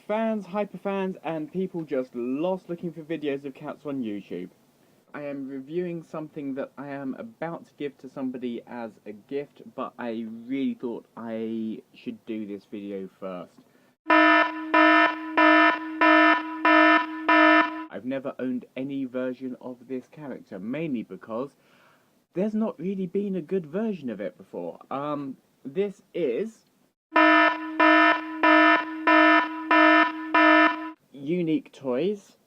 fans, hyperfans, and people just lost looking for videos of cats on YouTube. I am reviewing something that I am about to give to somebody as a gift, but I really thought I should do this video first. I've never owned any version of this character, mainly because there's not really been a good version of it before. This is Unique Toys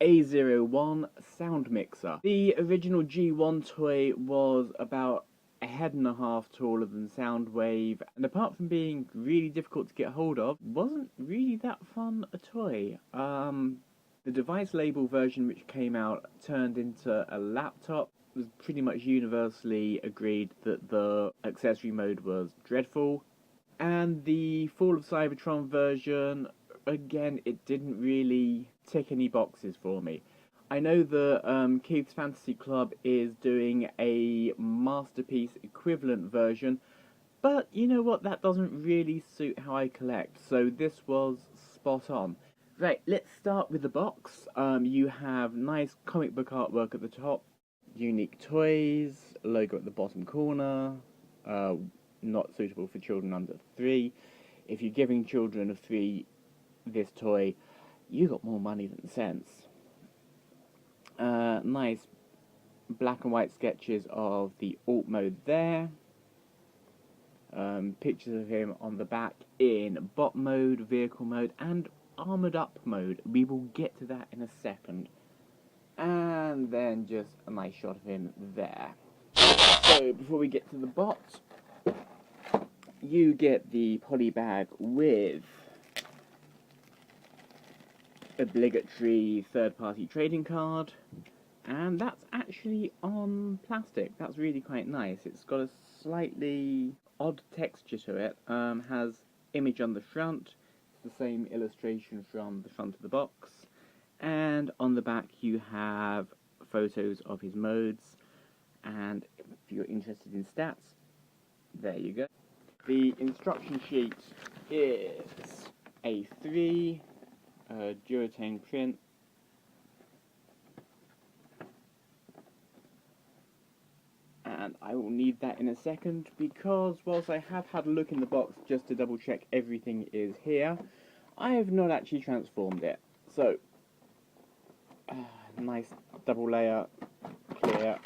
A01 SoundMixer. The original G1 toy was about a head and a half taller than Soundwave, and apart from being really difficult to get hold of, wasn't really that fun a toy. The device label version which came out turned into a laptop. It was pretty much universally agreed that the accessory mode was dreadful, and the Fall of Cybertron version, again, it didn't really tick any boxes for me. I know that Keith's Fantasy Club is doing a Masterpiece equivalent version, but you know what, that doesn't really suit how I collect, so this was spot on. Right, let's start with the box. You have nice comic book artwork at the top, Unique Toys, logo at the bottom corner, not suitable for children under 3. If you're giving children of 3 this toy, you got more money than sense. Nice black and white sketches of the alt mode there. Pictures of him on the back in bot mode, vehicle mode, and armoured up mode. We will get to that in a second. And then just a nice shot of him there. So before we get to the bot, you get the poly bag with obligatory third-party trading card, and that's actually on plastic. That's really quite nice. It's got a slightly odd texture to it. Has image on the front, the same illustration from the front of the box, and on the back you have photos of his modes, and if you're interested in stats, there you go. The instruction sheet is A3, Duotane print, and I will need that in a second, because whilst I have had a look in the box just to double check everything is here, I have not actually transformed it. So, nice double layer clear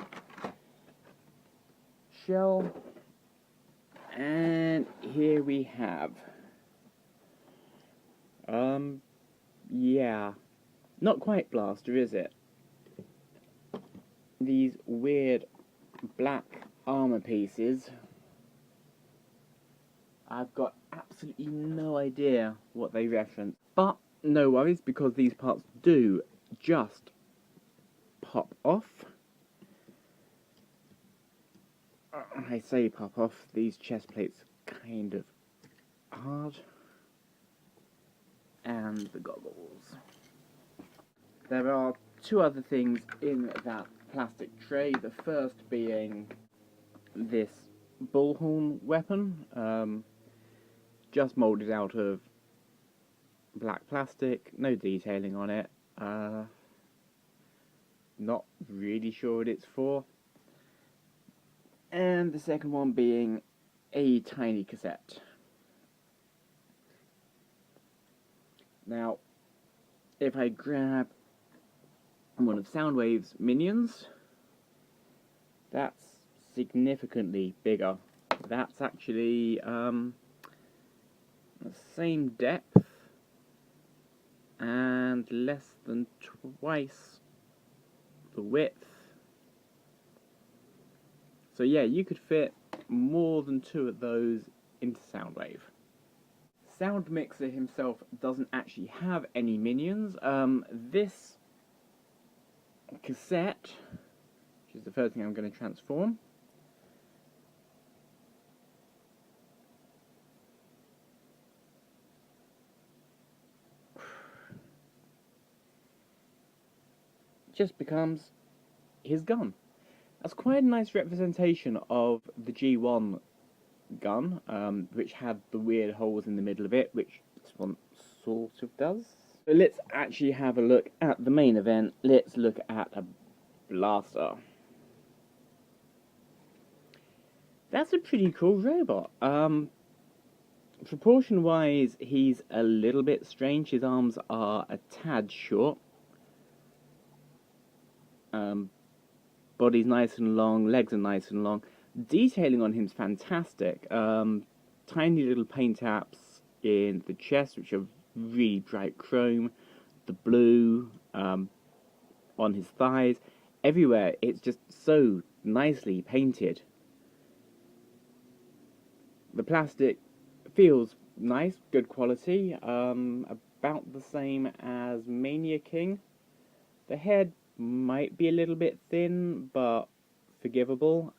shell, and here we have yeah, not quite blaster, is it? These weird black armor pieces. I've got absolutely no idea what they reference, but no worries, because these parts do just pop off. I say pop off, these chest plates kind of hard. And the goggles. There are 2 other things in that plastic tray, the first being this bullhorn weapon, just moulded out of black plastic, no detailing on it, not really sure what it's for. And the second one being a tiny cassette. Now, if I grab one of Soundwave's minions, that's significantly bigger. That's actually the same depth and less than twice the width. So yeah, you could fit more than 2 of those into Soundwave. SoundMixer himself doesn't actually have any minions. This cassette, which is the first thing I'm going to transform, just becomes his gun. That's quite a nice representation of the G1 gun, which had the weird holes in the middle of it, which sort of does. So let's actually have a look at the main event. Let's look at a blaster. That's a pretty cool robot. Proportion-wise, he's a little bit strange. His arms are a tad short. Body's nice and long, legs are nice and long. Detailing on him's fantastic. Tiny little paint apps in the chest, which are really bright chrome. The blue on his thighs. Everywhere, it's just so nicely painted. The plastic feels nice, good quality, about the same as Mania King. The head might be a little bit thin, but forgivable.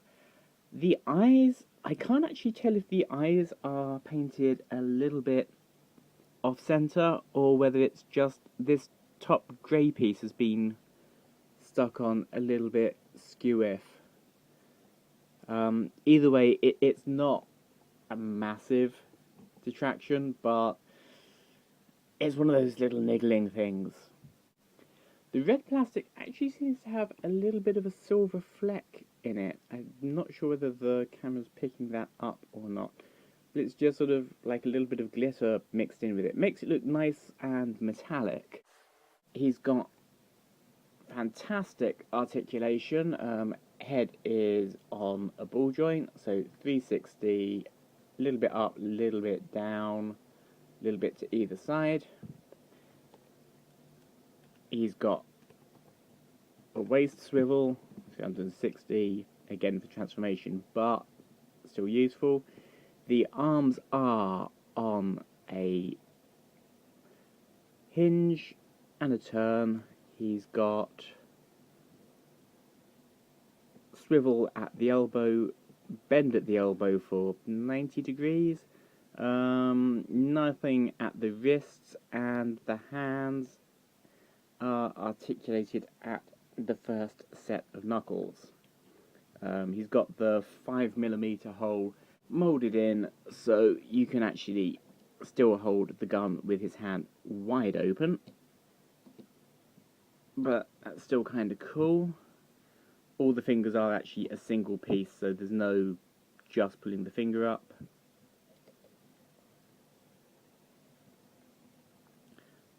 The eyes, I can't actually tell if the eyes are painted a little bit off-center, or whether it's just this top grey piece has been stuck on a little bit skew-if. Either way, it's not a massive detraction, but it's one of those little niggling things. The red plastic actually seems to have a little bit of a silver fleck in it. I'm not sure whether the camera's picking that up or not, but it's just sort of like a little bit of glitter mixed in with it. Makes it look nice and metallic. He's got fantastic articulation. Head is on a ball joint, so 360, a little bit up, a little bit down, a little bit to either side. He's got a waist swivel, 360, again for transformation, but still useful. The arms are on a hinge and a turn. He's got swivel at the elbow, bend at the elbow for 90 degrees, nothing at the wrists, and the hands are articulated at the first set of knuckles. He's got the 5mm hole moulded in, so you can actually still hold the gun with his hand wide open, but that's still kind of cool. All the fingers are actually a single piece, so there's no just pulling the finger up.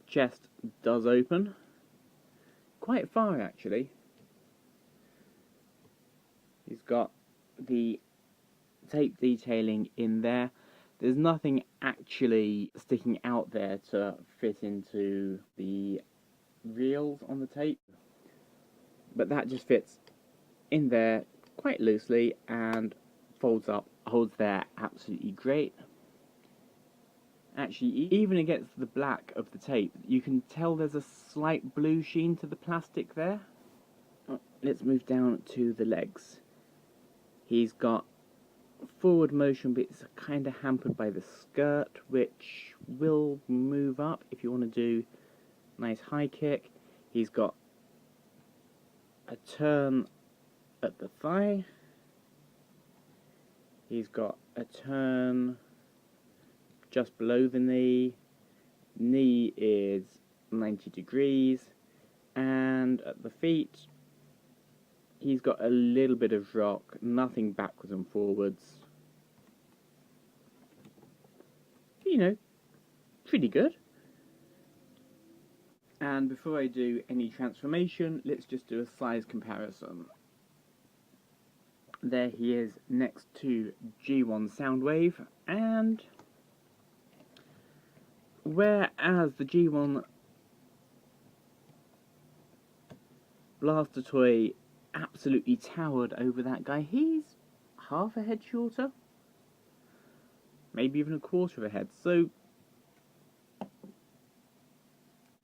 Chest does open quite far, actually. He's got the tape detailing in there. There's nothing actually sticking out there to fit into the reels on the tape, but that just fits in there quite loosely and folds up, holds there absolutely great. Actually, even against the black of the tape, you can tell there's a slight blue sheen to the plastic there. Let's move down to the legs. He's got forward motion, but it's kind of hampered by the skirt, which will move up if you want to do a nice high kick. He's got a turn at the thigh. He's got a turn just below the knee. Knee is 90 degrees, and at the feet he's got a little bit of rock, nothing backwards and forwards. You know, pretty good. And before I do any transformation, let's just do a size comparison. There he is next to G1 Soundwave, and whereas the G1 Blaster toy absolutely towered over that guy, he's half a head shorter, maybe even a quarter of a head, so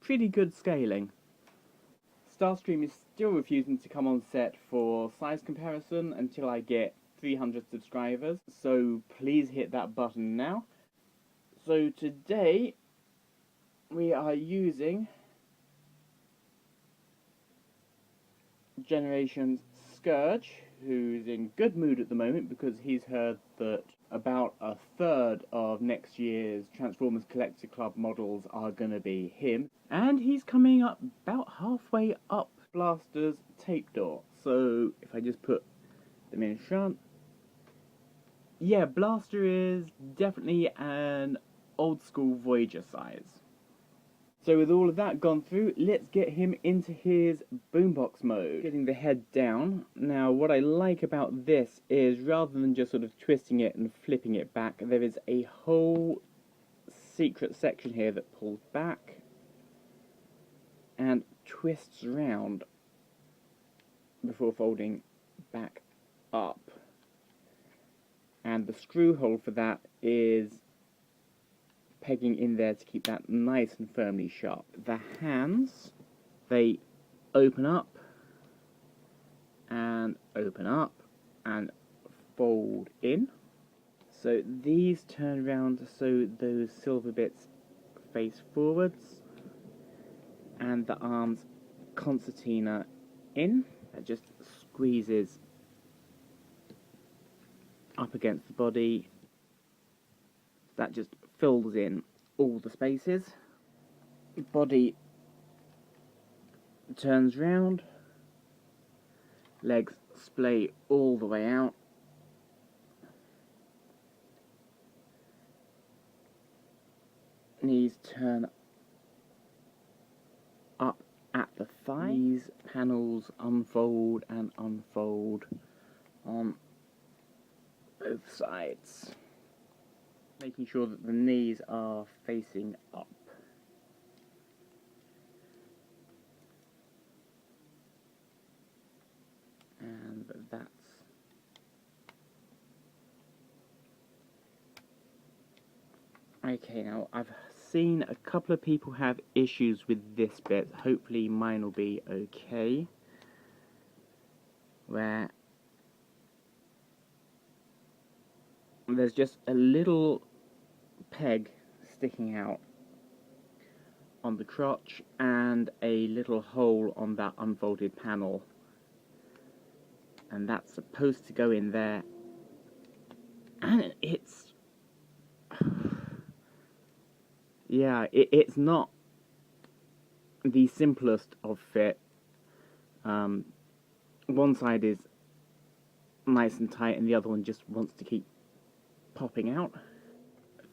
pretty good scaling. Starstream is still refusing to come on set for size comparison until I get 300 subscribers, so please hit that button now. So today we are using Generation's Scourge, who's in good mood at the moment because he's heard that about a third of next year's Transformers Collector Club models are going to be him. And he's coming up about halfway up Blaster's tape door. So if I just put them in front, yeah, Blaster is definitely an old school Voyager size. So with all of that gone through, let's get him into his boombox mode. Getting the head down. Now what I like about this is rather than just sort of twisting it and flipping it back, there is a whole secret section here that pulls back and twists around before folding back up. And the screw hole for that is pegging in there to keep that nice and firmly sharp. The hands, they open up and fold in. So these turn around so those silver bits face forwards, and the arms concertina in. That just squeezes up against the body. That just fills in all the spaces. Body turns round, legs splay all the way out, knees turn up at the thigh. These panels unfold and unfold on both sides, making sure that the knees are facing up. And that's okay. Now I've seen a couple of people have issues with this bit. Hopefully mine will be okay. Where there's just a little peg sticking out on the crotch and a little hole on that unfolded panel, and that's supposed to go in there, and it's yeah, it's not the simplest of fit. One side is nice and tight and the other one just wants to keep popping out.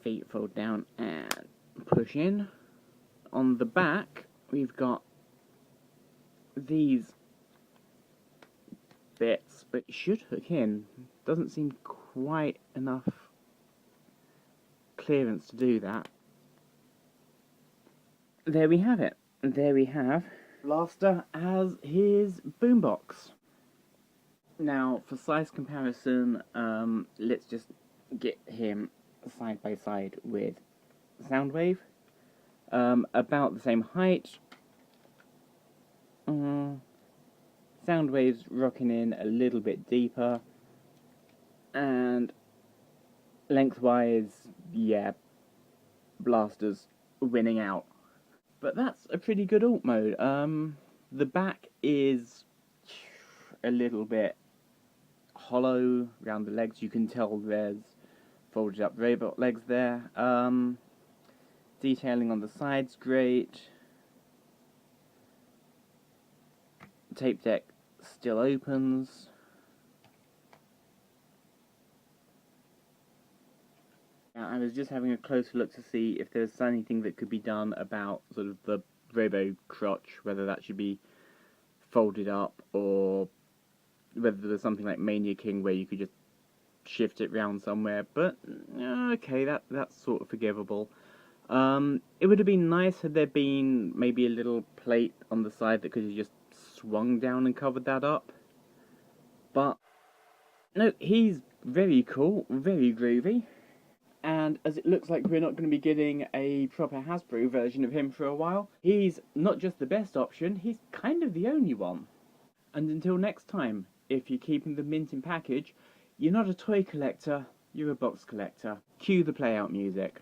Feet fold down and push in. On the back we've got these bits, but it should hook in. Doesn't seem quite enough clearance to do that. There we have it. There we have Blaster as his boombox. Now for size comparison, let's just get him side by side with Soundwave. About the same height. Soundwave's rocking in a little bit deeper, and lengthwise, yeah, Blaster's winning out. But that's a pretty good alt mode. The back is a little bit hollow around the legs. You can tell there's folded up robot legs there. Detailing on the side's great. Tape deck still opens. Now, I was just having a closer look to see if there's anything that could be done about sort of the robo crotch, whether that should be folded up or whether there's something like Mania King where you could just shift it round somewhere, but okay, that's sort of forgivable. It would have been nice had there been maybe a little plate on the side that could have just swung down and covered that up. But no, he's very cool, very groovy. And as it looks like we're not going to be getting a proper Hasbro version of him for a while, he's not just the best option, he's kind of the only one. And until next time, if you're keeping the mint in package, you're not a toy collector, you're a box collector. Cue the play out music.